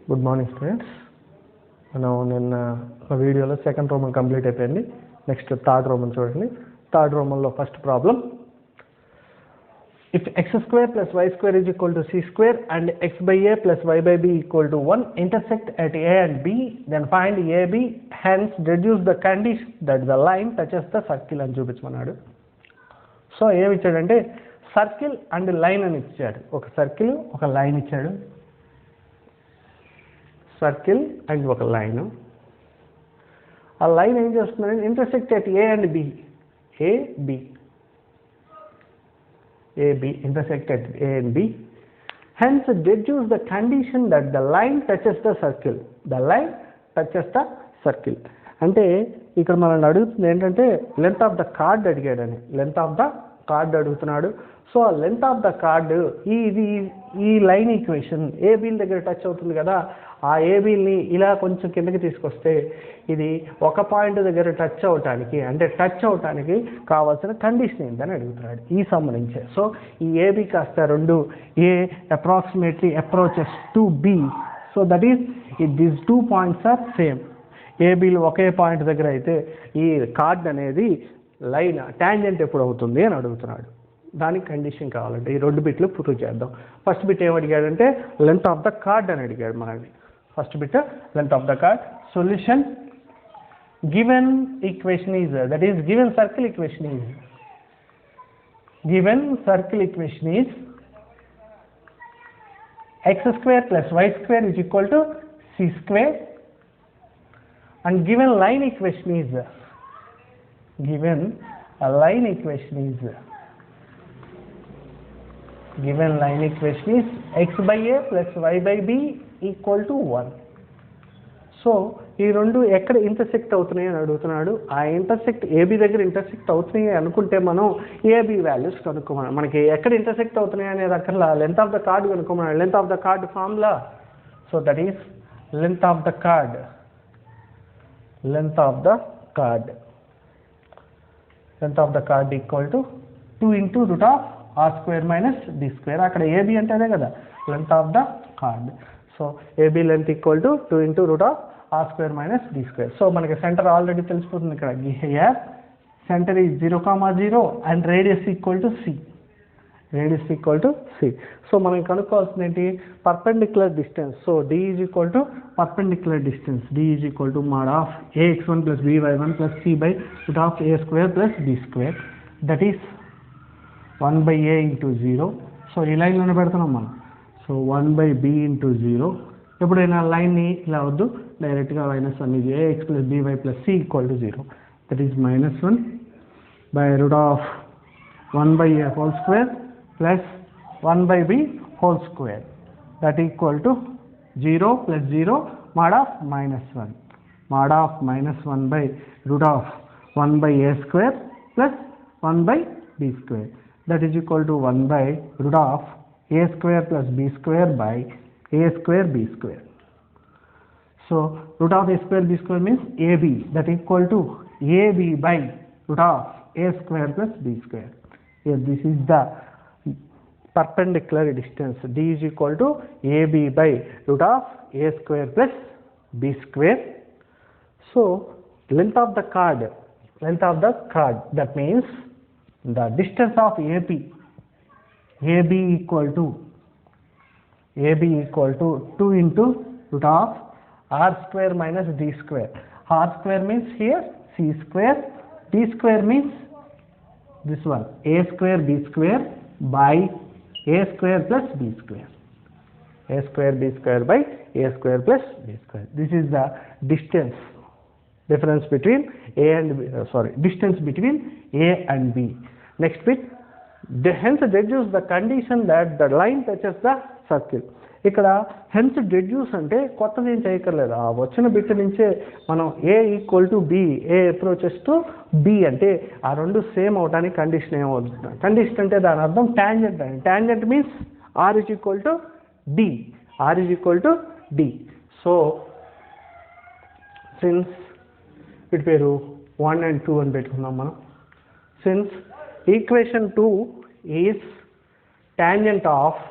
Good morning students. మనం నిన్న వీడియోలో సెకండ్ రోమన్ కంప్లీట్ అయిపోయింది. నెక్స్ట్ థర్డ్ రోమన్ చూడండి. థర్డ్ రోమన్లో first problem, if x square plus y square is equal to c square and x by a plus y by b equal to 1 intersect at a and b, then find ab, hence deduce the condition that the line touches the circle అని చూపించమన్నాడు. So ఏమి ఇచ్చాడంటే circle and line అని ఇచ్చాడు. ఒక circle ఒక line ఇచ్చాడు. Circle and ఒక line. ఆ లైన్ ఏం చేస్తుందంటే intersect at A and B, AB intersect at A and B. Hence deduce the condition that the line touches the circle. The line touches the circle. అంటే ఇక్కడ మనల్ని అడుగుతుంది ఏంటంటే లెంత్ ఆఫ్ ద కార్డ్ అడిగాడని. Length of the chord అడుగుతున్నాడు. So ఆ length of the chord ఈ line equation ఏబీల దగ్గర టచ్ అవుతుంది కదా, ఆ ఏబీని ఇలా కొంచెం కిందకి తీసుకొస్తే ఇది ఒక పాయింట్ దగ్గర టచ్ అవటానికి, అంటే టచ్ అవటానికి కావాల్సిన కండిషన్ ఏంటని అడుగుతున్నాడు ఈ సంబంధించే. సో ఈ ఏబీ కాస్త రెండు A approximately approaches to B. So that is these 2 points are same. ఏబీలు ఒకే పాయింట్ దగ్గర అయితే ఈ కార్డ్ అనేది లైన్ టాంజెంట్ ఎప్పుడు అవుతుంది అని అడుగుతున్నాడు. దానికి కండిషన్ కావాలంటే ఈ రెండు బిట్లు ప్రూవ్ చేద్దాం. ఫస్ట్ బిట్ ఏం అడిగాడంటే లెంత్ ఆఫ్ ద కార్డ్ అని అడిగాడు మనల్ని. First bit length of the card. Solution, given equation is, that is given circle equation is, given circle equation is x square plus y square is equal to c square, and given line equation is, given a line equation is, given line equation is x by a plus y by b equal to 1. So ఈ రెండు ఎక్కడ intersect అవుతున్నాయి అని అడుగుతున్నాడు. ఆ intersect AB దగ్గర intersect అవుతున్నాయి అనుకుంటే మనం ఏబీ వాల్యూస్ కనుక్కోమన్నాడు. మనకి ఎక్కడ ఇంటర్సెక్ట్ అవుతున్నాయి అనేది అక్కడ లెంత్ ఆఫ్ ద కార్డ్ కనుక్కోమన్నాడు. Length of the chord formula, so that is length of the chord, length of the card, length of the card equal to 2 into root of r square minus d square. అక్కడ AB అంటే అదే కదా length of the card. So AB length equal to 2 into root of r square minus d square. So మనకి centre already తెలిసిపోతుంది ఇక్కడ. Here center is 0, and radius equal to c. Radius equal to c. So మనం కనుక్కోవాల్సింది ఏంటి, perpendicular distance. So d is equal to perpendicular distance. d is equal to mod of ax1 plus by1 plus c by root of a square plus b square, that is 1 by a into 0. So ఈ లైన్లోనే పెడుతున్నాం మనం. So 1 by b into 0. ఎప్పుడైనా లైన్ని ఇలా వద్దు, డైరెక్ట్గా minus 1 is ax plus by plus c equal to 0, that is minus 1 by root of 1 by a whole square plus 1 by b whole square, that equal to 0 plus 0 mod of minus 1, mod of minus 1 by root of 1 by a square plus 1 by b square, that is equal to 1 by root of a square plus b square by a square b square. So root of a square b square means ab, that equal to ab by root of a square plus b square. Here this is the perpendicular distance. D is equal to AB by root of A square plus B square. So length of the card, that means the distance of AB equal to 2 into root of R square minus D square. R square means here C square, D square means this one A square B square by a square plus b square, a square b square by a square plus b square. This is the distance, difference between a and b, distance between a and b. Next bit, hence deduce the condition that the line touches the circle. ఇక్కడ hence deduce అంటే కొత్తది ఏం చేయక్కర్లేదు. ఆ వచ్చిన bit నుంచే మనం a equal to b, a approaches to b అంటే ఆ రెండు సేమ్ అవడానికి కండిషన్ ఏమవుతుంది. కండిషన్ అంటే దాని అర్థం టాంజెంట్ అని. Tangent means r is equal to d, r is equal to d. So since వీటి పేరు 1 and 2 అని పెట్టుకున్నాం మనం. Since equation 2 is tangent of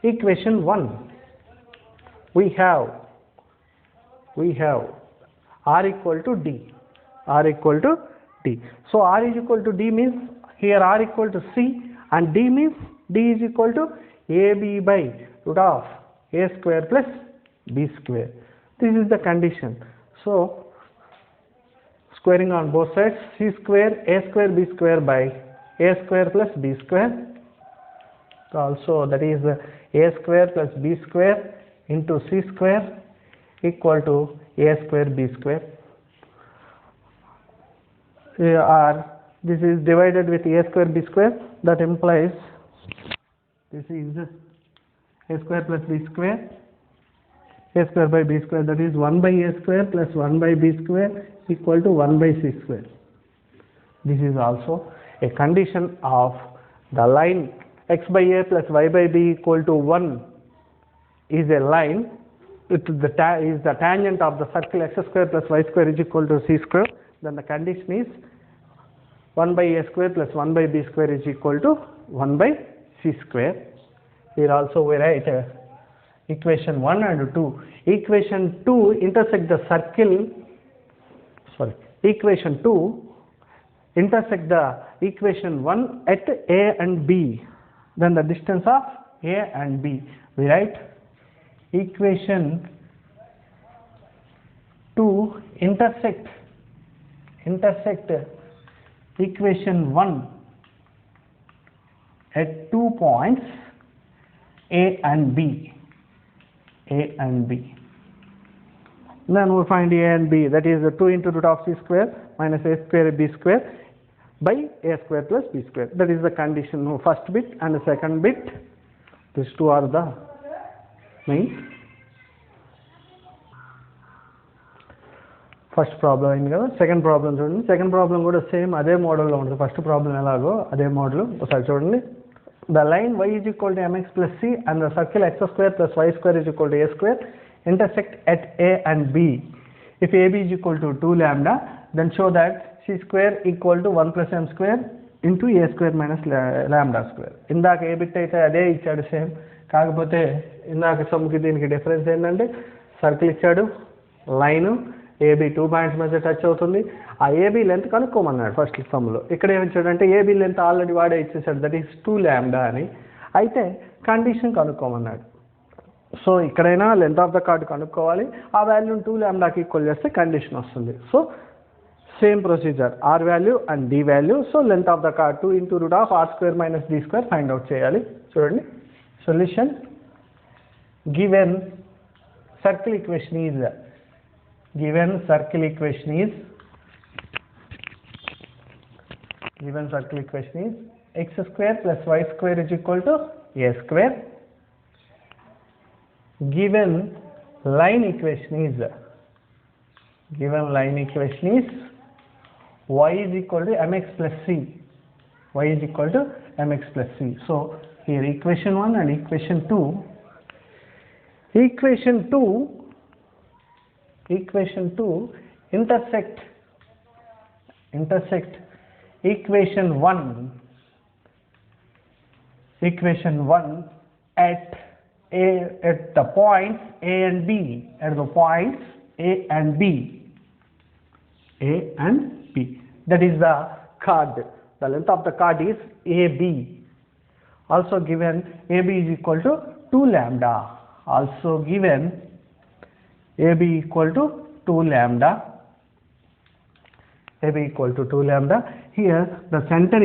equation 1. we have r equal to d. R equal to d. So r is equal to d means here r equal to c, and d means d is equal to ab by root of a square plus b square. This is the condition. So squaring on both sides, c square a square b square by a square plus b square. Also that is a square plus b square into c square equal to a square b square. Or this is divided with a square b square, that implies this is a square plus b square, a square by b square, that is 1 by a square plus 1 by b square equal to 1 by c square. This is also a condition of the line x by a plus y by b equal to 1 is a line with the is the tangent of the circle x square plus y square is equal to c square. Then the condition is 1 by a square plus 1 by b square is equal to 1 by c square. Here also we write equation 1 and 2. Equation 2 intersect the circle, equation 2 intersect the equation 1 at a and b. Then the distance of a and b. We write equation 2 intersect equation 1 at 2 points a and b. Then we find a and b, that is 2 into root of c square minus a square b square by a square plus b square. That is the condition, first bit and the second bit. These two are the main. First problem అయింది కదా. Second problem చూడండి. Second problem కూడా same అదే మోడల్లో ఉంటుంది. First problem ఎలాగో అదే model. ఒకసారి చూడండి. The line y is equal to mx plus c and the circle x square plus y square is equal to a square intersect at a and b. If ab is equal to 2 lambda, then show that c square equal to 1 plus m square into a square minus lambda square. ఇందాక ఏ bit అయితే అదే ఇచ్చాడు same. కాకపోతే ఇందాక సమ్కి దీనికి difference ఏంటంటే circle ఇచ్చాడు, line AB 2 points మధ్య టచ్ అవుతుంది. ఆ ఏబీ లెంత్ కనుక్కోమన్నాడు ఫస్ట్ సమ్లో. ఇక్కడ ఏమిచ్చాడంటే ఏబీ లెంత్ ఆల్రెడీ వాడే ఇచ్చేసాడు, దట్ ఈస్ 2 లాంబ్డా అని. అయితే కండిషన్ కనుక్కోమన్నాడు. సో ఇక్కడైనా లెంత్ ఆఫ్ ద కార్డ్ కనుక్కోవాలి. ఆ వాల్యూని 2 లాంబ్డాకి ఈక్వల్ చేస్తే కండిషన్ వస్తుంది. So same procedure, R value and D value. So length of the chord 2 into root of R square minus D square find out చేయాలి. చూడండి solution. Given circle equation is x square plus y square is equal to a square. Given line equation is y is equal to mx plus c. So here equation 1 and equation 2. Equation 2 intersect equation 1 at the points a and b. That is the chord. The length of the chord is AB. Also given AB is equal to 2 lambda. AB equal to 2 lambda. Here the center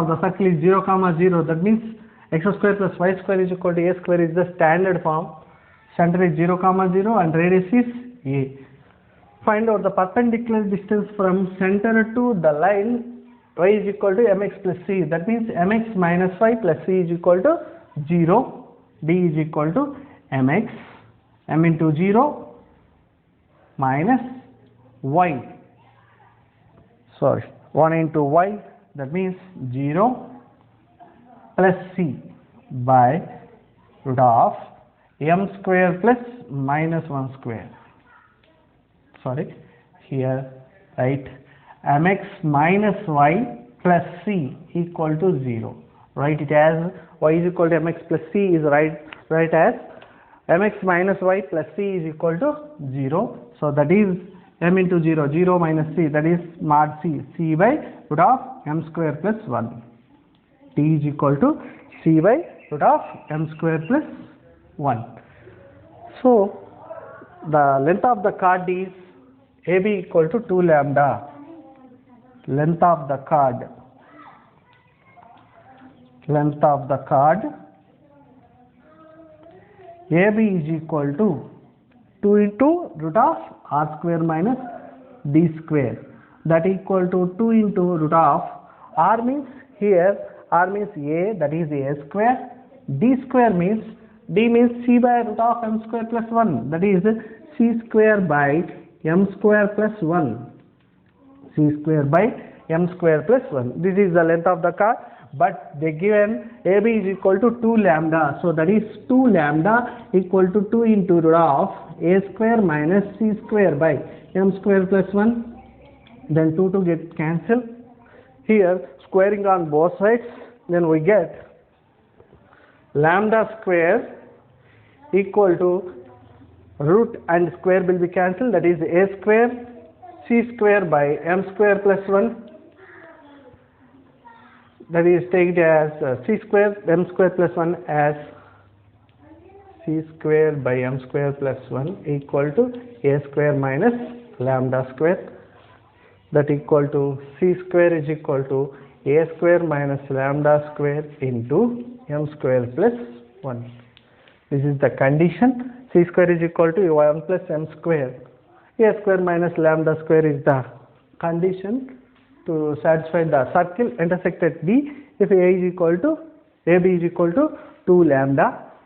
of the circle is 0, 0. That means x square plus y square is equal to a square is the standard form. Center is 0, 0 and radius is a. Find out the perpendicular distance from center to the line y is equal to mx plus c. That means mx minus y plus c is equal to 0. D is equal to mx m into 0 minus y. 1 into y, that means 0 plus c by root of m square plus minus 1 square. Here write mx minus y plus c equal to 0. Write it as y is equal to mx plus c is write as mx minus y plus c is equal to 0. So that is m into 0, 0 minus c, that is mod c, c by root of m square plus 1. T is equal to c by root of m square plus 1. So the length of the chord is AB equal to 2 lambda. Length of the chord AB is equal to 2 into root of r square minus d square. That equal to 2 into root of r means here r means a, that is a square. D square means d means c by root of m square plus 1, that is c square by m square plus 1. C square by m square plus 1. This is the length of the chord, but they given AB is equal to 2 lambda. So that is 2 lambda equal to 2 into root of a square minus c square by m square plus 1. Then 2 to get cancelled. Here squaring on both sides, then we get lambda square equal to root and square will be cancelled, that is a square c square by m square plus 1, that is take it as c square m square plus 1 as c square by m square plus 1 equal to a square minus lambda square, that equal to c square is equal to a square minus lambda square into m square plus 1. This is the condition. C square is equal to 1 plus m square. A square minus lambda square is the condition to satisfy the circle intersect at D if AB is equal to 2 lambda.